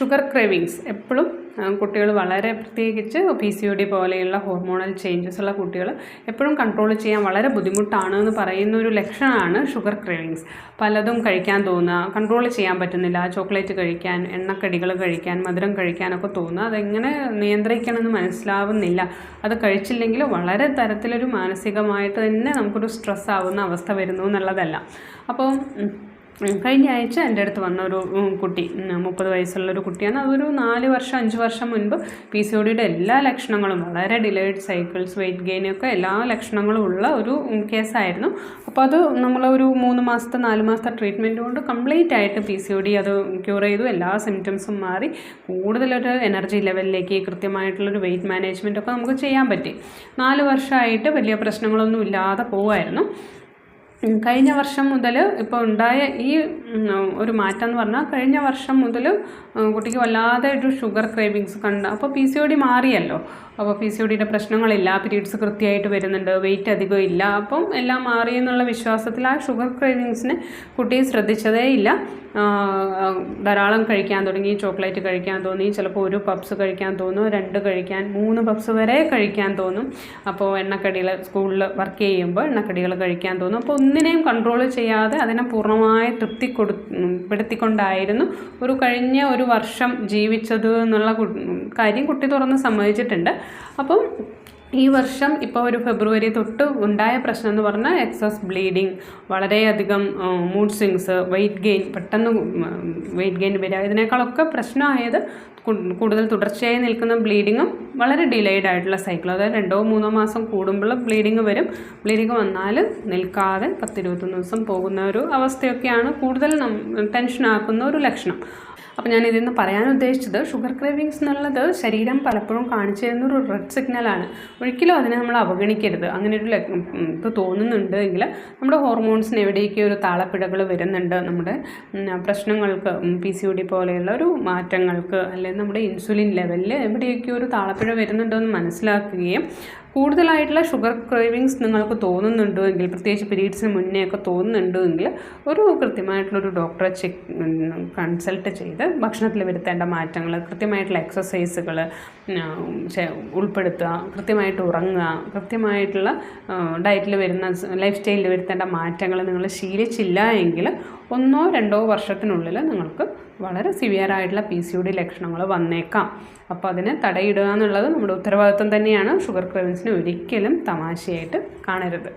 Sugar cravings എപ്പോഴും കുട്ടികൾ വളരെ പ്രത്യേകിച്ച് PCOD പോലെയുള്ള ഹോർമോണൽ ചേഞ്ചസ് ഉള്ള കുട്ടികൾ എപ്പോഴും കൺട്രോൾ ചെയ്യാൻ വളരെ ബുദ്ധിമുട്ടാണ് എന്ന് പറയുന്ന ഒരു ലക്ഷണമാണ് ഷുഗർ ക്രേവിങ്സ്. പലതും കഴിക്കാൻ തോന്നുക, കൺട്രോൾ ചെയ്യാൻ പറ്റുന്നില്ല, ചോക്ലേറ്റ് കഴിക്കാൻ, എണ്ണക്കടികൾ കഴിക്കാൻ, മധുരം കഴിക്കാനൊക്കെ തോന്നുക, അതെങ്ങനെ നിയന്ത്രിക്കണമെന്ന് മനസ്സിലാവുന്നില്ല. അത് കഴിച്ചില്ലെങ്കിൽ വളരെ തരത്തിലൊരു മാനസികമായിട്ട് തന്നെ നമുക്കൊരു സ്ട്രെസ് ആവുന്ന അവസ്ഥ വരുന്നു എന്നുള്ളതല്ല. അപ്പോൾ കഴിഞ്ഞ ആഴ്ച എൻ്റെ അടുത്ത് വന്ന ഒരു കുട്ടി, 30 വയസ്സുള്ളൊരു കുട്ടിയാണ്. അതൊരു 4 വർഷം 5 വർഷം മുൻപ് PCODയുടെ എല്ലാ ലക്ഷണങ്ങളും, വളരെ ഡിലേഡ് സൈക്കിൾസ്, വെയിറ്റ് ഗെയിനൊക്കെ എല്ലാ ലക്ഷണങ്ങളും ഉള്ള ഒരു കേസായിരുന്നു. അപ്പോൾ അത് നമ്മളൊരു 3 മാസത്തെ 4 മാസത്തെ ട്രീറ്റ്മെൻറ്റ് കൊണ്ട് കംപ്ലീറ്റ് ആയിട്ട് PCOD അത് ക്യൂർ ചെയ്തു. എല്ലാ സിംറ്റംസും മാറി കൂടുതലൊരു എനർജി ലെവലിലേക്ക്, കൃത്യമായിട്ടുള്ളൊരു വെയിറ്റ് മാനേജ്മെൻറ്റൊക്കെ നമുക്ക് ചെയ്യാൻ പറ്റി. 4 വർഷമായിട്ട് വലിയ പ്രശ്നങ്ങളൊന്നും ഇല്ലാതെ പോവുമായിരുന്നു. കഴിഞ്ഞ വർഷം മുതൽ ഇപ്പോൾ ഉണ്ടായ ഈ ഒരു മാറ്റം എന്ന് പറഞ്ഞാൽ, കഴിഞ്ഞ വർഷം മുതൽ കുട്ടിക്ക് വല്ലാതെ ഒരു ഷുഗർ ക്രേവിങ്സ് കണ്ട. അപ്പോൾ PCOD മാറിയല്ലോ. അപ്പോൾ PCODയുടെ പ്രശ്നങ്ങളില്ല, പീരീഡ്സ് കൃത്യമായിട്ട് വരുന്നുണ്ട്, വെയിറ്റ് അധികം ഇല്ല, അപ്പം എല്ലാം മാറി എന്നുള്ള വിശ്വാസത്തിൽ ആ ഷുഗർ ക്രേവിങ്സിനെ കുട്ടി ശ്രദ്ധിച്ചതേ ഇല്ല. ധാരാളം കഴിക്കാൻ തുടങ്ങി, ചോക്ലേറ്റ് കഴിക്കാൻ തോന്നി, ചിലപ്പോൾ 1 പപ്സ് കഴിക്കാൻ തോന്നും, 2 കഴിക്കാൻ, 3 പപ്സ് വരെ കഴിക്കാൻ തോന്നും. അപ്പോൾ എണ്ണക്കടികൾ, സ്കൂളിൽ വർക്ക് ചെയ്യുമ്പോൾ എണ്ണക്കടികൾ കഴിക്കാൻ തോന്നും. അപ്പോൾ ഒന്നിനെയും കൺട്രോൾ ചെയ്യാതെ അതിനെ പൂർണ്ണമായ തൃപ്തിപ്പെടുത്തിക്കൊണ്ടായിരുന്നു കഴിഞ്ഞ ഒരു വർഷം ജീവിച്ചത് എന്നുള്ള കാര്യം കുട്ടി തുറന്ന് സമ്മതിച്ചിട്ടുണ്ട്. അപ്പം ഈ വർഷം ഇപ്പോൾ ഒരു ഫെബ്രുവരി തൊട്ട് ഉണ്ടായ പ്രശ്നം എന്ന് പറഞ്ഞാൽ എക്സസ് ബ്ലീഡിങ്, വളരെയധികം മൂഡ് സ്വിങ്സ്, വെയിറ്റ് ഗെയിൻ, പെട്ടെന്ന് വെയിറ്റ് ഗെയിൻ വരിക. ഇതിനേക്കാളൊക്കെ പ്രശ്നമായത് കൂടുതൽ തുടർച്ചയായി നിൽക്കുന്ന ബ്ലീഡിങ്ങും വളരെ ഡിലേഡ് ആയിട്ടുള്ള സൈക്കിൾ. അതായത് 2-3 മാസം കൂടുമ്പോൾ ബ്ലീഡിങ് വരും. ബ്ലീഡിങ് വന്നാൽ നിൽക്കാതെ 10-21 ദിവസം പോകുന്ന ഒരു അവസ്ഥയൊക്കെയാണ് കൂടുതൽ ടെൻഷനാക്കുന്ന ഒരു ലക്ഷണം. അപ്പോൾ ഞാൻ ഇതിൽ നിന്ന് പറയാൻ ഉദ്ദേശിച്ചത്, ഷുഗർ ക്രേവിങ്സ് എന്നുള്ളത് ശരീരം പലപ്പോഴും കാണിച്ചു തരുന്നൊരു റെഡ് സിഗ്നലാണ്. ഒരിക്കലും അതിനെ നമ്മൾ അവഗണിക്കരുത്. അങ്ങനെ ഒരു ഇത് തോന്നുന്നുണ്ട് എങ്കിൽ നമ്മുടെ ഹോർമോൺസിന് എവിടെയൊക്കെ ഒരു താളപ്പിഴകൾ വരുന്നുണ്ട്, നമ്മുടെ പ്രശ്നങ്ങൾക്ക്, PCOD പോലെയുള്ള ഒരു മാറ്റങ്ങൾക്ക്, അല്ലെങ്കിൽ നമ്മുടെ ഇൻസുലിൻ ലെവലിൽ എവിടെയൊക്കെ ഒരു താളപ്പിഴ വരുന്നുണ്ടെന്ന് മനസ്സിലാക്കുകയും, കൂടുതലായിട്ടുള്ള ഷുഗർ ക്രേവിങ്സ് നിങ്ങൾക്ക് തോന്നുന്നുണ്ടെങ്കിൽ, പ്രത്യേകിച്ച് പീരീഡ്സിന് മുന്നേ ഒക്കെ തോന്നുന്നുണ്ടെങ്കിൽ, ഒരു കൃത്യമായിട്ടുള്ളൊരു ഡോക്ടറെ കൺസൾട്ട് ചെയ്ത് ഭക്ഷണത്തിൽ വരുത്തേണ്ട മാറ്റങ്ങൾ, കൃത്യമായിട്ടുള്ള എക്സസൈസുകൾ ഉൾപ്പെടുത്തുക, കൃത്യമായിട്ട് ഉറങ്ങുക, കൃത്യമായിട്ടുള്ള ഡയറ്റിൽ വരുന്ന ലൈഫ് സ്റ്റൈലിൽ വരുത്തേണ്ട മാറ്റങ്ങൾ നിങ്ങൾ ശീലിച്ചില്ല എങ്കിൽ 1-2 വർഷത്തിനുള്ളിൽ നിങ്ങൾക്ക് വളരെ സിവിയറായിട്ടുള്ള PCOD ലക്ഷണങ്ങൾ വന്നേക്കാം. അപ്പോൾ അതിനെ തടയിടുക എന്നുള്ളത് നമ്മുടെ ഉത്തരവാദിത്വം തന്നെയാണ്. ഷുഗർ ക്രേവിങ്സിനെ ഒരിക്കലും തമാശയായിട്ട് കാണരുത്.